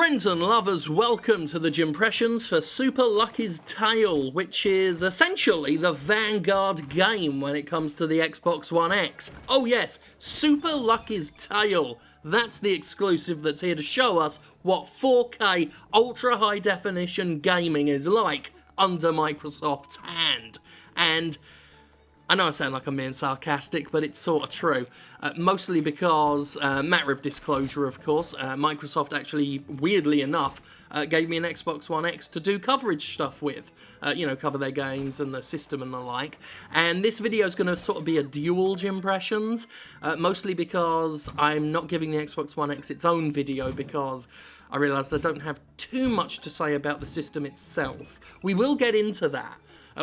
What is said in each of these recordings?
Friends and lovers, welcome to the Jimpressions for Super Lucky's Tale, which is essentially the vanguard game when it comes to the Xbox One X. Oh yes, Super Lucky's Tale. That's the exclusive that's here to show us what 4K ultra high definition gaming is like under Microsoft's hand. And I know I sound like I'm being sarcastic, but it's sort of true. Mostly because, matter of disclosure of course, Microsoft actually, weirdly enough, gave me an Xbox One X to do coverage stuff with. Cover their games and the system and the like. And this video is going to sort of be a dual Jimpressions, mostly because I'm not giving the Xbox One X its own video because I realised I don't have too much to say about the system itself. We will get into that.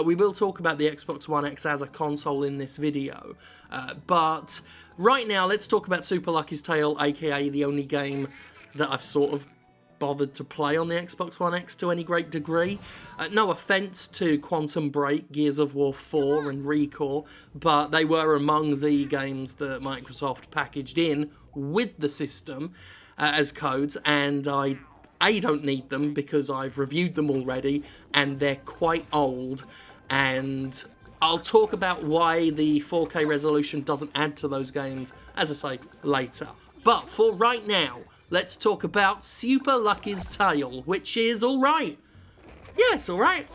We will talk about the Xbox One X as a console in this video, but right now let's talk about Super Lucky's Tale, aka the only game that I've sort of bothered to play on the Xbox One X to any great degree. No offence to Quantum Break, Gears of War 4 and ReCore, but they were among the games that Microsoft packaged in with the system as codes, and I don't need them because I've reviewed them already and they're quite old, and I'll talk about why the 4K resolution doesn't add to those games, as I say, later. But for right now, let's talk about Super Lucky's Tale, which is alright. Yeah, it's alright.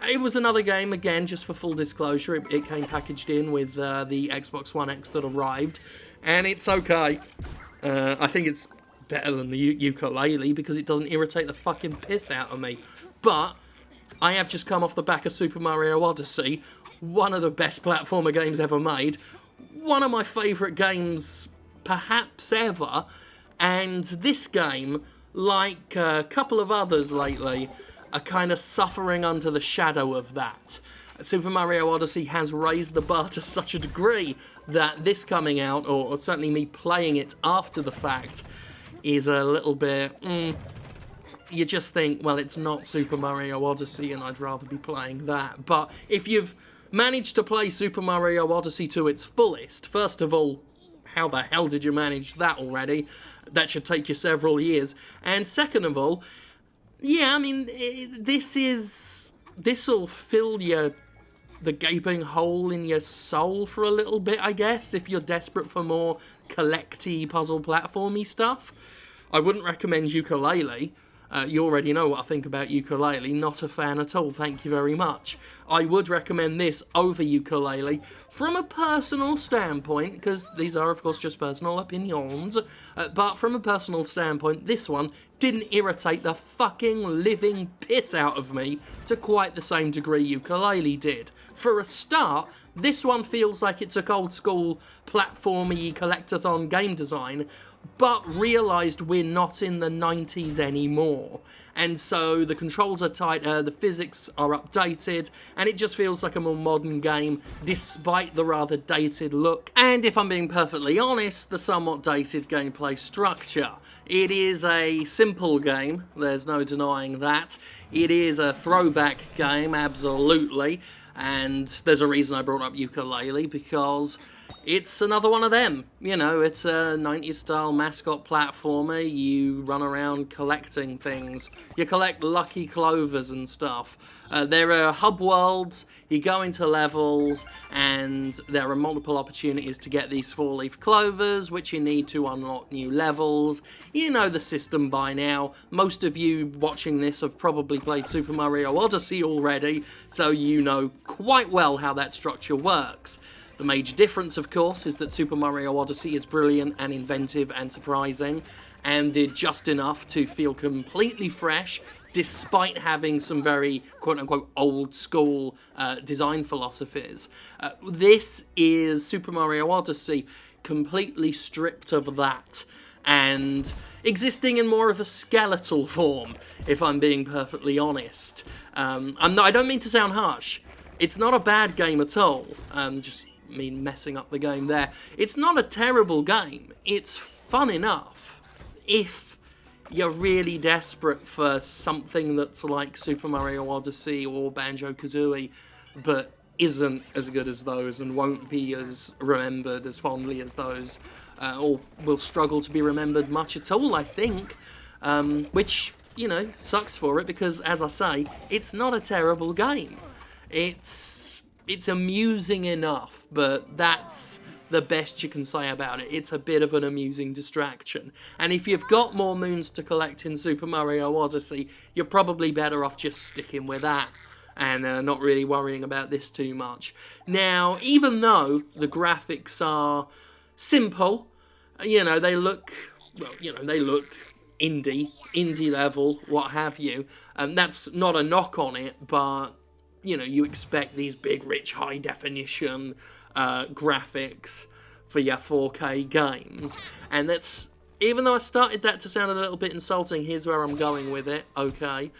It was another game, again, just for full disclosure, it came packaged in with the Xbox One X that arrived, and it's okay. I think it's better than the ukulele because it doesn't irritate the fucking piss out of me. But I have just come off the back of Super Mario Odyssey, one of the best platformer games ever made, one of my favourite games perhaps ever, and this game, like a couple of others lately, are kind of suffering under the shadow of that. Super Mario Odyssey has raised the bar to such a degree that this coming out, or certainly me playing it after the fact, is a little bit, you just think, well, it's not Super Mario Odyssey and I'd rather be playing that. But if you've managed to play Super Mario Odyssey to its fullest, first of all, how the hell did you manage that already? That should take you several years. And second of all, yeah, I mean, this'll fill the gaping hole in your soul for a little bit, I guess, if you're desperate for more collecty puzzle platformy stuff. I wouldn't recommend ukulele. You already know what I think about ukulele. Not a fan at all, thank you very much. I would recommend this over ukulele from a personal standpoint, because these are, of course, just personal opinions, but from a personal standpoint, this one didn't irritate the fucking living piss out of me to quite the same degree ukulele did. For a start, this one feels like it took old school platformy collectathon game design, but realised we're not in the 90s anymore. And so the controls are tighter, the physics are updated, and it just feels like a more modern game, despite the rather dated look. And if I'm being perfectly honest, the somewhat dated gameplay structure. It is a simple game, there's no denying that. It is a throwback game, absolutely. And there's a reason I brought up ukulele, because it's another one of them. You know, it's a 90s style mascot platformer. You run around collecting things. You collect lucky clovers and stuff. There are hub worlds, you go into levels, and there are multiple opportunities to get these 4-leaf clovers, which you need to unlock new levels. You know the system by now. Most of you watching this have probably played Super Mario Odyssey already, so you know quite well how that structure works. The major difference, of course, is that Super Mario Odyssey is brilliant and inventive and surprising, and did just enough to feel completely fresh, despite having some very, quote-unquote, old-school design philosophies. This is Super Mario Odyssey completely stripped of that, and existing in more of a skeletal form, if I'm being perfectly honest. I don't mean to sound harsh. It's not a bad game at all. Just mean messing up the game there. It's not a terrible game. It's fun enough if you're really desperate for something that's like Super Mario Odyssey or Banjo-Kazooie, but isn't as good as those and won't be as remembered as fondly as those, or will struggle to be remembered much at all, I think. which, you know, sucks for it because, as I say, it's not a terrible game. It's amusing enough, but that's the best you can say about it. It's a bit of an amusing distraction. And if you've got more moons to collect in Super Mario Odyssey, you're probably better off just sticking with that and not really worrying about this too much. Now, even though the graphics are simple, you know, they look, well, you know, they look indie level, what have you. That's not a knock on it, but, you know, you expect these big, rich, high definition graphics for your 4K games. And that's, even though I started that to sound a little bit insulting, here's where I'm going with it, okay?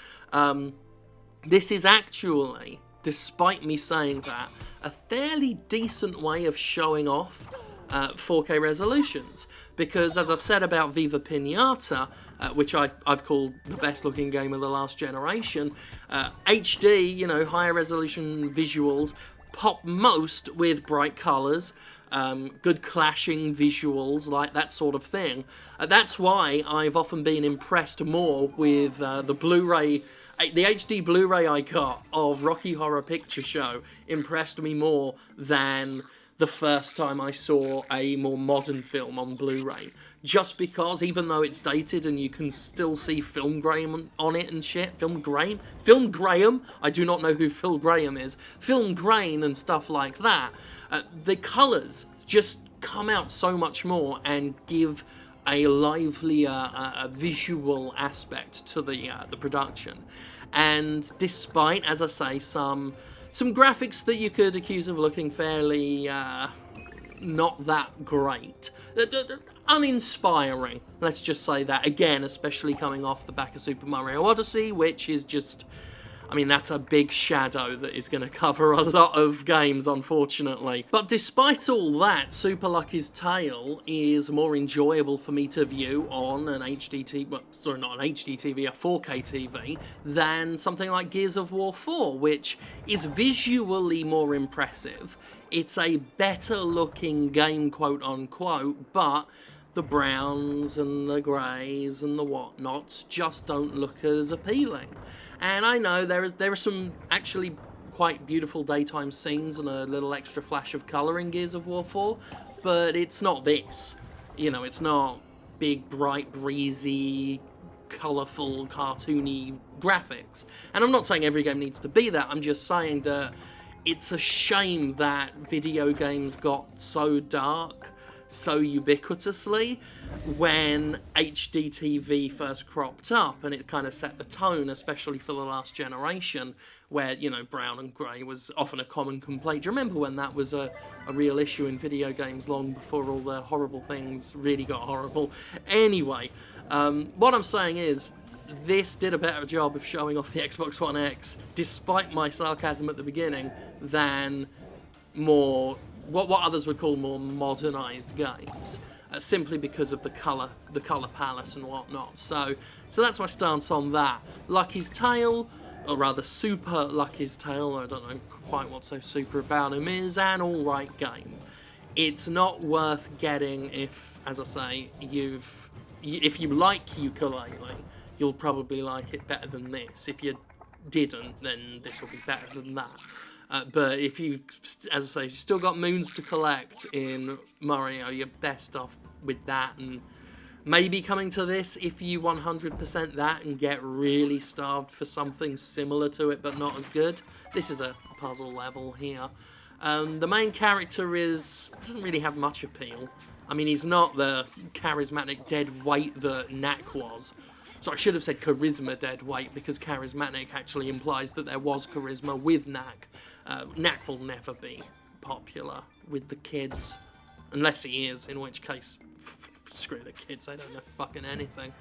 This is actually, despite me saying that, a fairly decent way of showing off 4K resolutions. Because, as I've said about Viva Pinata, which I've called the best looking game of the last generation, HD, you know, higher resolution visuals, pop most with bright colours, good clashing visuals, like that sort of thing. That's why I've often been impressed more with the Blu-ray. The HD Blu-ray I got of Rocky Horror Picture Show impressed me more than the first time I saw a more modern film on Blu-ray. Just because, even though it's dated and you can still see Film Graham on it and shit, Film Graham? I do not know who Phil Graham is. Film Grain and stuff like that. The colours just come out so much more and give a livelier visual aspect to the production. And despite, as I say, some graphics that you could accuse of looking fairly not that great, uninspiring, let's just say that, again, especially coming off the back of Super Mario Odyssey, which is just, I mean, that's a big shadow that is going to cover a lot of games, unfortunately. But despite all that, Super Lucky's Tale is more enjoyable for me to view on an HD TV, well, sorry, not an HD TV, a 4K TV, than something like Gears of War 4, which is visually more impressive. It's a better looking game, quote unquote, but the browns and the greys and the whatnots just don't look as appealing. And I know there are some actually quite beautiful daytime scenes and a little extra flash of colour in Gears of War 4, but it's not this. You know, it's not big, bright, breezy, colourful, cartoony graphics. And I'm not saying every game needs to be that, I'm just saying that it's a shame that video games got so dark so ubiquitously when HD TV first cropped up, and it kind of set the tone, especially for the last generation, where, you know, brown and grey was often a common complaint. Do you remember when that was a real issue in video games long before all the horrible things really got horrible? Anyway, what I'm saying is, this did a better job of showing off the Xbox One X, despite my sarcasm at the beginning, than more what others would call more modernised games, simply because of the colour palette and whatnot. So that's my stance on that. Lucky's Tale, or rather Super Lucky's Tale, I don't know quite what's so super about him, is an alright game. It's not worth getting if, as I say, if you like ukulele, you'll probably like it better than this. If you didn't, then this will be better than that. But if you've, as I say, still got moons to collect in Mario, you're best off with that, and maybe coming to this if you 100% that and get really starved for something similar to it but not as good. This is a puzzle level here. The main character doesn't really have much appeal. I mean, he's not the charismatic dead weight that Knack was. So I should have said charisma dead weight, because charismatic actually implies that there was charisma with Knack. Knack will never be popular with the kids, unless he is, in which case, screw the kids, they don't know fucking anything.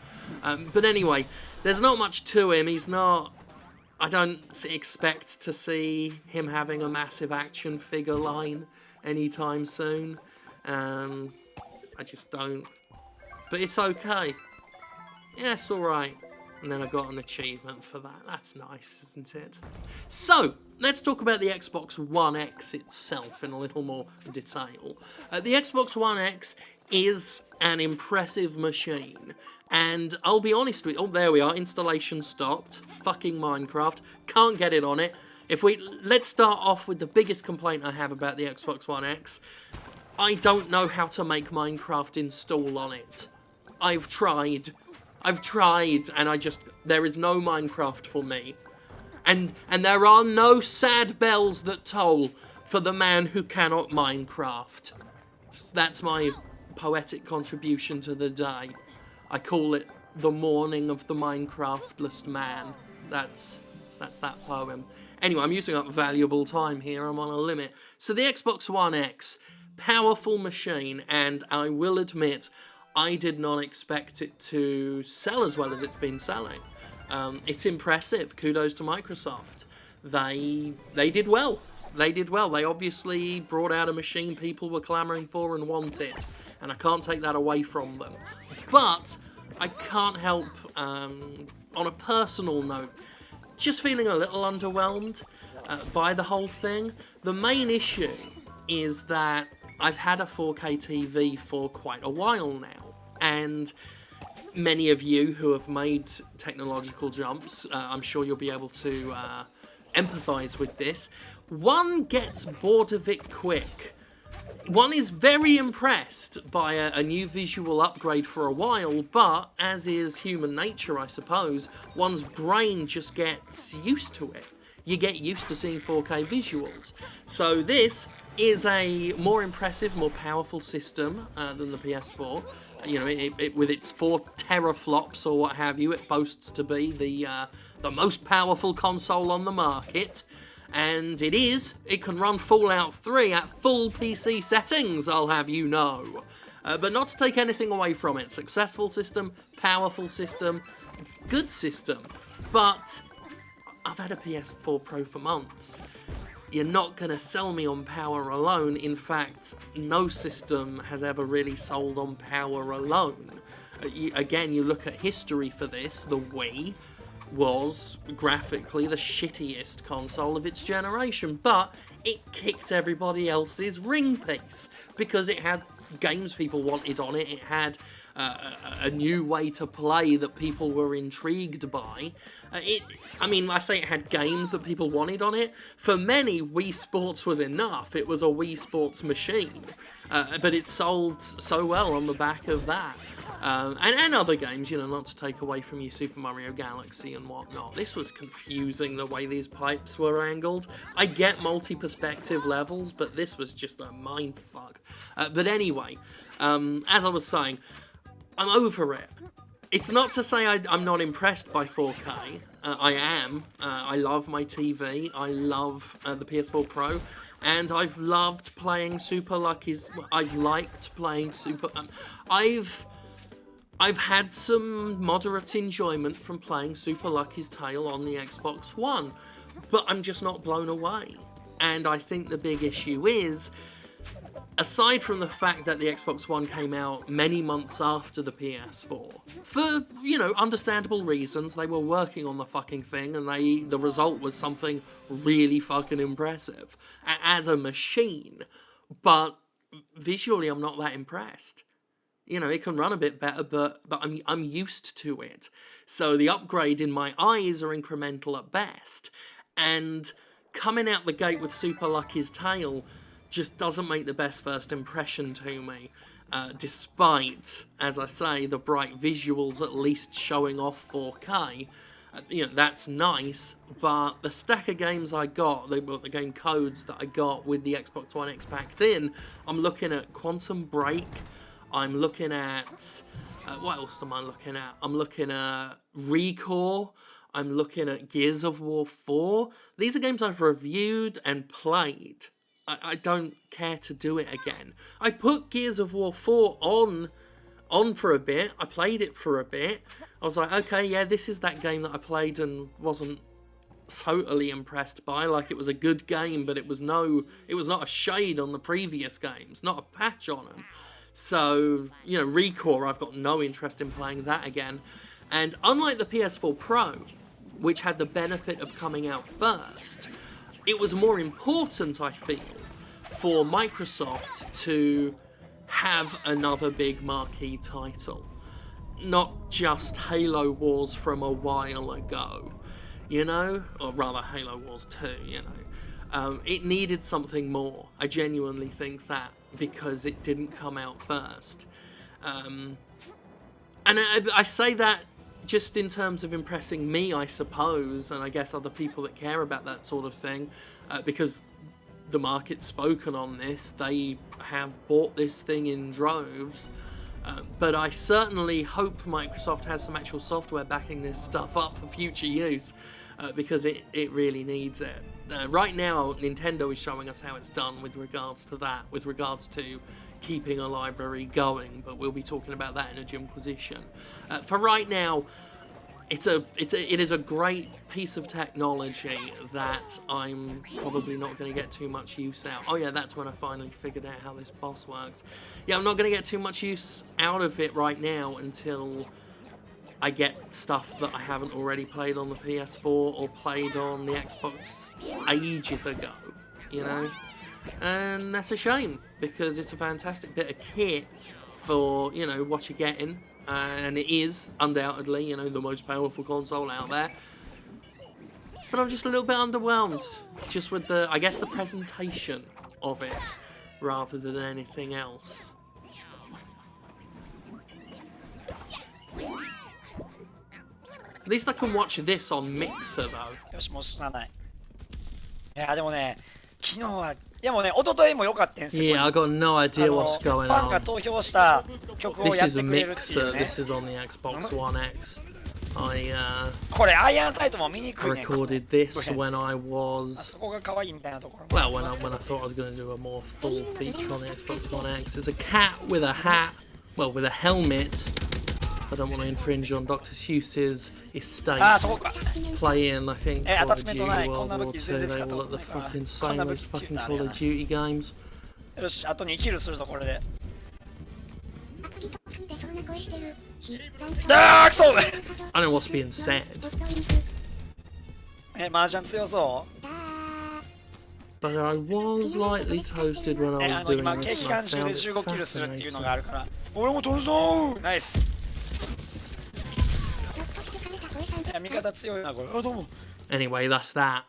But anyway, there's not much to him. He's not... I don't expect to see him having a massive action figure line anytime soon. I just don't. But it's okay. Yeah, it's alright. And then I got an achievement for that. That's nice, isn't it? So, let's talk about the Xbox One X itself in a little more detail. The Xbox One X is an impressive machine. And I'll be honest with you, oh, there we are, installation stopped. Fucking Minecraft, can't get it on it. Let's start off with the biggest complaint I have about the Xbox One X. I don't know how to make Minecraft install on it. I've tried, and there is no Minecraft for me. And there are no sad bells that toll for the man who cannot Minecraft. That's my poetic contribution to the day. I call it the morning of the Minecraftless man. That's that poem. Anyway, I'm using up valuable time here. I'm on a limit. So the Xbox One X, powerful machine, and I will admit, I did not expect it to sell as well as it's been selling. It's impressive. Kudos to Microsoft. They did well. They did well. They obviously brought out a machine people were clamoring for and wanted, and I can't take that away from them. But I can't help, on a personal note, just feeling a little underwhelmed by the whole thing. The main issue is that I've had a 4K TV for quite a while now, and many of you who have made technological jumps, I'm sure you'll be able to empathise with this. One gets bored of it quick. One is very impressed by a new visual upgrade for a while, but as is human nature, I suppose, one's brain just gets used to it. You get used to seeing 4K visuals. So this is a more impressive, more powerful system than the PS4. You know, it with its 4 teraflops or what have you, it boasts to be the most powerful console on the market. And it can run Fallout 3 at full PC settings, I'll have you know. But not to take anything away from it. Successful system, powerful system, good system. But I've had a PS4 Pro for months. You're not going to sell me on power alone. In fact, no system has ever really sold on power alone. Again, you look at history for this, the Wii was graphically the shittiest console of its generation, but it kicked everybody else's ring piece because it had games people wanted on it. It had a new way to play that people were intrigued by. I say it had games that people wanted on it. For many, Wii Sports was enough. It was a Wii Sports machine, but it sold so well on the back of that. And other games, not to take away from your Super Mario Galaxy and whatnot. This was confusing, the way these pipes were angled. I get multi-perspective levels, but this was just a mindfuck. But anyway, as I was saying, I'm over it. It's not to say I'm not impressed by 4K. I am. I love my TV. I love the PS4 Pro. And I've loved playing Super Lucky's... I've liked playing Super... I've had some moderate enjoyment from playing Super Lucky's Tale on the Xbox One, but I'm just not blown away. And I think the big issue is, aside from the fact that the Xbox One came out many months after the PS4, for, understandable reasons, they were working on the fucking thing, and the result was something really fucking impressive as a machine, but visually I'm not that impressed. It can run a bit better, but I'm used to it. So the upgrade in my eyes are incremental at best. And coming out the gate with Super Lucky's Tale just doesn't make the best first impression to me. Despite, as I say, the bright visuals at least showing off 4K. That's nice, but the stack of games I got, the game codes that I got with the Xbox One X packed in, I'm looking at Quantum Break. I'm looking at, what else am I looking at? I'm looking at Recore. I'm looking at Gears of War 4. These are games I've reviewed and played. I don't care to do it again. I put Gears of War 4 on for a bit. I played it for a bit. I was like, okay, yeah, this is that game that I played and wasn't totally impressed by. Like, it was a good game, but it was not a shade on the previous games, not a patch on them. So, Recore, I've got no interest in playing that again. And unlike the PS4 Pro, which had the benefit of coming out first, it was more important, I feel, for Microsoft to have another big marquee title. Not just Halo Wars from a while ago, you know? Or rather, Halo Wars 2, you know? It needed something more. I genuinely think that, because it didn't come out first. And I say that just in terms of impressing me, I suppose, and I guess other people that care about that sort of thing, because the market's spoken on this. They have bought this thing in droves. But I certainly hope Microsoft has some actual software backing this stuff up for future use, because it really needs it. Right now, Nintendo is showing us how it's done with regards to that, with regards to keeping a library going, but we'll be talking about that in a Jimquisition. For right now, it is a great piece of technology that I'm probably not going to get too much use out. Oh yeah, that's when I finally figured out how this boss works. Yeah, I'm not going to get too much use out of it right now until I get stuff that I haven't already played on the PS4 or played on the Xbox ages ago, you know? And that's a shame, because it's a fantastic bit of kit for, you know, what you're getting. And it is, undoubtedly, you know, the most powerful console out there. But I'm just a little bit underwhelmed, just with the, I guess, the presentation of it, rather than anything else. At least I can watch this on Mixer, though. よし、もう知らない。いや、でもね、昨日は、でもね、一昨日も良かったんですよ。 Yeah, I got no idea what's going ファンが on. 投票した曲を This やっ is て a くれるっていう Mixer, ね。 this is on the Xbox One X. I これ、アイアンサイトも見にくいね。 recorded this when I was... そこが可愛いみたいなところ。 Well, when I thought I was going to do a more full feature on the Xbox One X. There's a cat with a hat, well, with a helmet. I don't want to infringe on Dr. Seuss's estate. あ、そこか。 Playing, I think, Call of Duty アタッチメントない。 World こんな War 武器 II. 全然 They 使った all こ look と the ないから。 fucking こんな same 武 as 器って言 fucking うとあれ Call だ of な。 Duty games. よし、あと2キルするぞ、これで。あー、くそ I don't know what's being said, 麻雀強そ but I was lightly toasted when う。 I あ was の、今、 doing 景 this 気 and I 監修で found it 15キルするっていうの fascinating. があるから。俺も取るぞーナイス。いや、味方強いな、これ。あ、どうも。 Anyway, that's that.